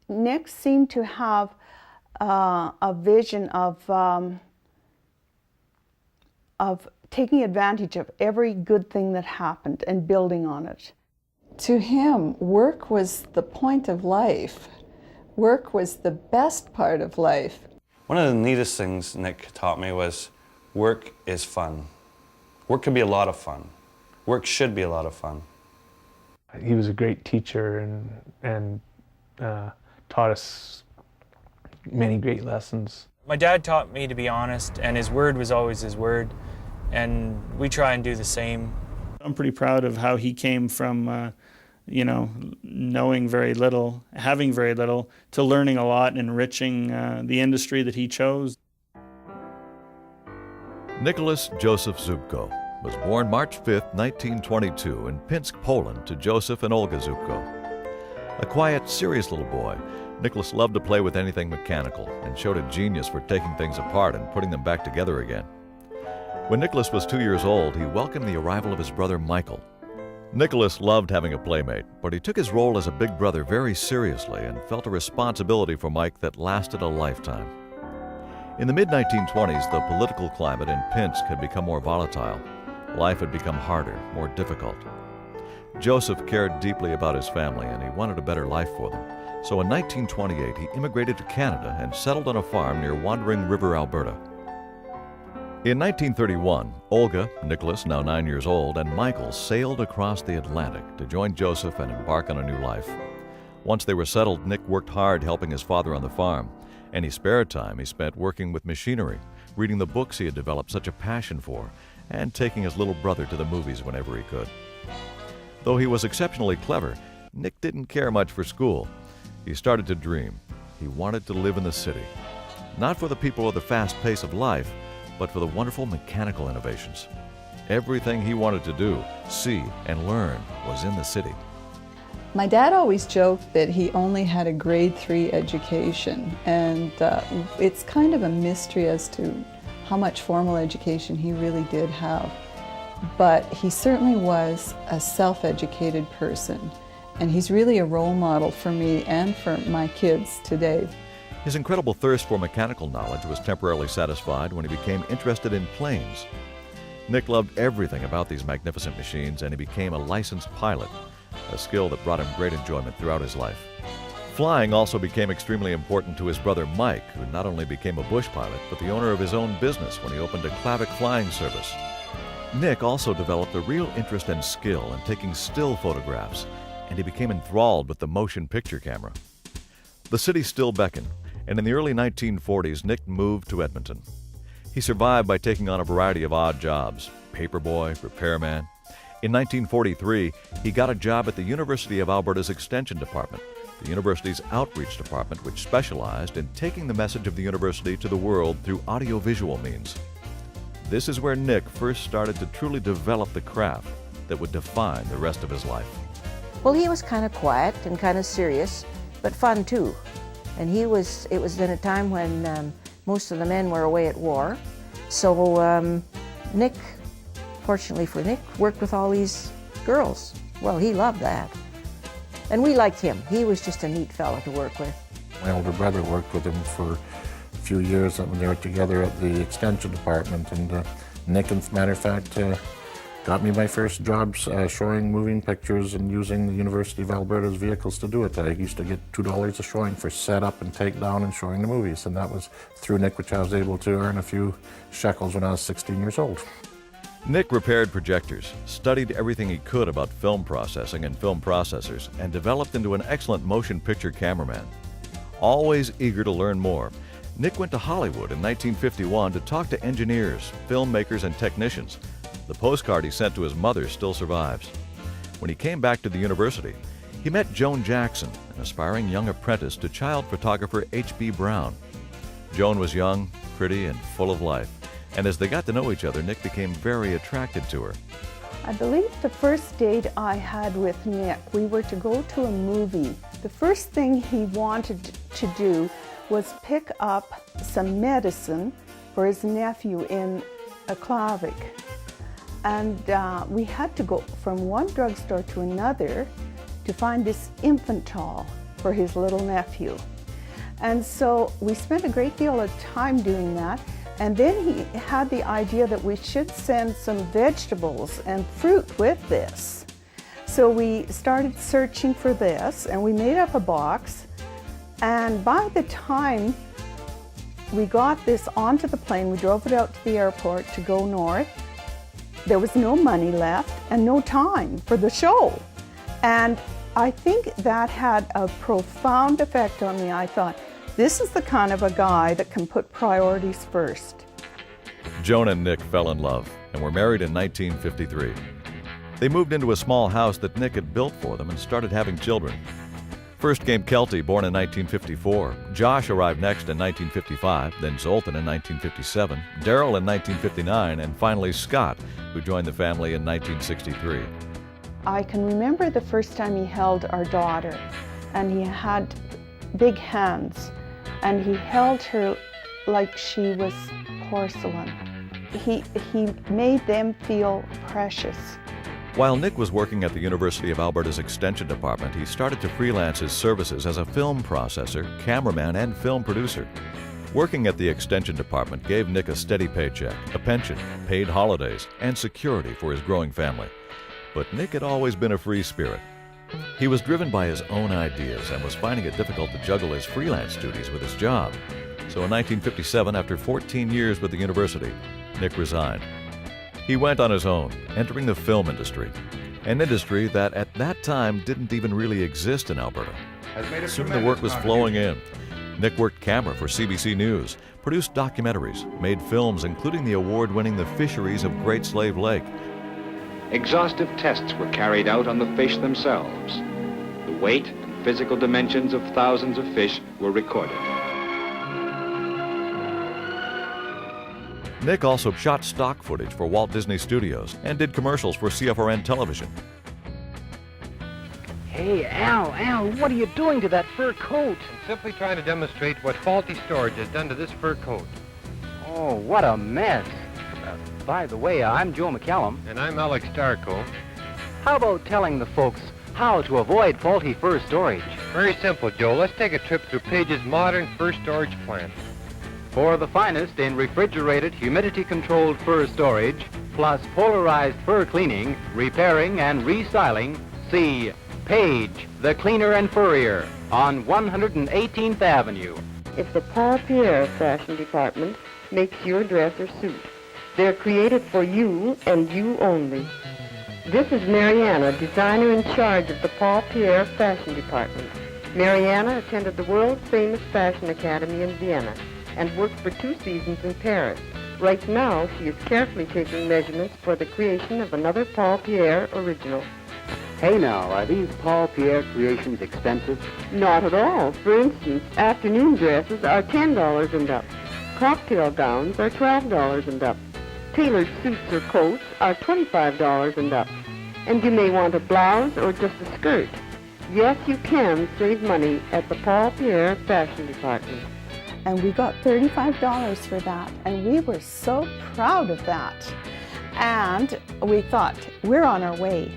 Nick seemed to have a vision of taking advantage of every good thing that happened and building on it. To him, work was the point of life. Work was the best part of life. One of the neatest things Nick taught me was work is fun. Work can be a lot of fun. Work should be a lot of fun. He was a great teacher and taught us many great lessons. My dad taught me to be honest, and his word was always his word, and we try and do the same. I'm pretty proud of how he came from, knowing very little, having very little, to learning a lot and enriching the industry that he chose. Nicholas Joseph Zubko was born March 5, 1922 in Pinsk, Poland, to Joseph and Olga Zubko. A quiet, serious little boy, Nicholas loved to play with anything mechanical and showed a genius for taking things apart and putting them back together again. When Nicholas was 2 years old, he welcomed the arrival of his brother Michael. Nicholas loved having a playmate, but he took his role as a big brother very seriously and felt a responsibility for Mike that lasted a lifetime. In the mid-1920s, the political climate in Pinsk had become more volatile. Life had become harder, more difficult. Joseph cared deeply about his family and he wanted a better life for them. So in 1928, he immigrated to Canada and settled on a farm near Wandering River, Alberta. In 1931, Olga, Nicholas, now 9 years old, and Michael sailed across the Atlantic to join Joseph and embark on a new life. Once they were settled, Nick worked hard helping his father on the farm. Any spare time he spent working with machinery, reading the books he had developed such a passion for, and taking his little brother to the movies whenever he could. Though he was exceptionally clever, Nick didn't care much for school. He started to dream. He wanted to live in the city. Not for the people or the fast pace of life, but for the wonderful mechanical innovations. Everything he wanted to do, see, and learn was in the city. My dad always joked that he only had a grade 3 education, and it's kind of a mystery as to how much formal education he really did have. But he certainly was a self-educated person, and he's really a role model for me and for my kids today. His incredible thirst for mechanical knowledge was temporarily satisfied when he became interested in planes. Nick loved everything about these magnificent machines, and he became a licensed pilot, a skill that brought him great enjoyment throughout his life. Flying also became extremely important to his brother Mike, who not only became a bush pilot, but the owner of his own business when he opened a Klavic flying service. Nick also developed a real interest and skill in taking still photographs, and he became enthralled with the motion picture camera. The city still beckoned, and in the early 1940s, Nick moved to Edmonton. He survived by taking on a variety of odd jobs, paperboy, repairman. In 1943, he got a job at the University of Alberta's Extension Department, the university's outreach department, which specialized in taking the message of the university to the world through audiovisual means. This is where Nick first started to truly develop the craft that would define the rest of his life. Well, he was kind of quiet and kind of serious, but fun too. And it was in a time when most of the men were away at war. So Nick, fortunately for Nick, worked with all these girls. Well, he loved that. And we liked him. He was just a neat fella to work with. My older brother worked with him for a few years when they were together at the Extension Department. And Nick, as a matter of fact, got me my first jobs showing moving pictures and using the University of Alberta's vehicles to do it. I used to get $2 a showing for setup and takedown and showing the movies. And that was through Nick, which I was able to earn a few shekels when I was 16 years old. Nick repaired projectors, studied everything he could about film processing and film processors, and developed into an excellent motion picture cameraman. Always eager to learn more, Nick went to Hollywood in 1951 to talk to engineers, filmmakers, and technicians. The postcard he sent to his mother still survives. When he came back to the university, he met Joan Jackson, an aspiring young apprentice to child photographer H.B. Brown. Joan was young, pretty, and full of life. And as they got to know each other, Nick became very attracted to her. I believe the first date I had with Nick, we were to go to a movie. The first thing he wanted to do was pick up some medicine for his nephew in a Klavic. And we had to go from one drugstore to another to find this Infantol. for his little nephew. And so we spent a great deal of time doing that. And then he had the idea that we should send some vegetables and fruit with this. So we started searching for this, and we made up a box. And by the time we got this onto the plane, we drove it out to the airport to go north. There was no money left and no time for the show. And I think that had a profound effect on me. I thought, this is the kind of a guy that can put priorities first. Joan and Nick fell in love and were married in 1953. They moved into a small house that Nick had built for them and started having children. First came Kelty, born in 1954. Josh arrived next in 1955, then Zoltan in 1957, Daryl in 1959, and finally Scott, who joined the family in 1963. I can remember the first time he held our daughter, and he had big hands, and he held her like she was porcelain. He made them feel precious. While Nick was working at the University of Alberta's Extension Department, he started to freelance his services as a film processor, cameraman, and film producer. Working at the Extension Department gave Nick a steady paycheck, a pension, paid holidays, and security for his growing family. But Nick had always been a free spirit. He was driven by his own ideas and was finding it difficult to juggle his freelance duties with his job. So in 1957, after 14 years with the university, Nick resigned. He went on his own, entering the film industry, an industry that at that time didn't even really exist in Alberta. Soon the work was flowing in. Nick worked camera for CBC News, produced documentaries, made films including the award-winning The Fisheries of Great Slave Lake. Exhaustive tests were carried out on the fish themselves. The weight and physical dimensions of thousands of fish were recorded. Nick also shot stock footage for Walt Disney Studios and did commercials for CFRN television. Hey, Al, what are you doing to that fur coat? I'm simply trying to demonstrate what faulty storage has done to this fur coat. Oh, what a mess. By the way, I'm Joe McCallum. And I'm Alex Starco. How about telling the folks how to avoid faulty fur storage? Very simple, Joe. Let's take a trip through Page's modern fur storage plant. For the finest in refrigerated, humidity-controlled fur storage, plus polarized fur cleaning, repairing, and restyling, see Page, the Cleaner and Furrier, on 118th Avenue. If the Paul Pierre Fashion Department makes your dress or suit, they're created for you and you only. This is Mariana, designer in charge of the Paul Pierre Fashion Department. Mariana attended the world-famous Fashion Academy in Vienna and worked for 2 seasons in Paris. Right now, she is carefully taking measurements for the creation of another Paul Pierre original. Hey now, are these Paul Pierre creations expensive? Not at all. For instance, afternoon dresses are $10 and up. Cocktail gowns are $12 and up. Tailored suits or coats are $25 and up. And you may want a blouse or just a skirt. Yes, you can save money at the Paul Pierre Fashion Department. And we got $35 for that, and we were so proud of that. And we thought, we're on our way.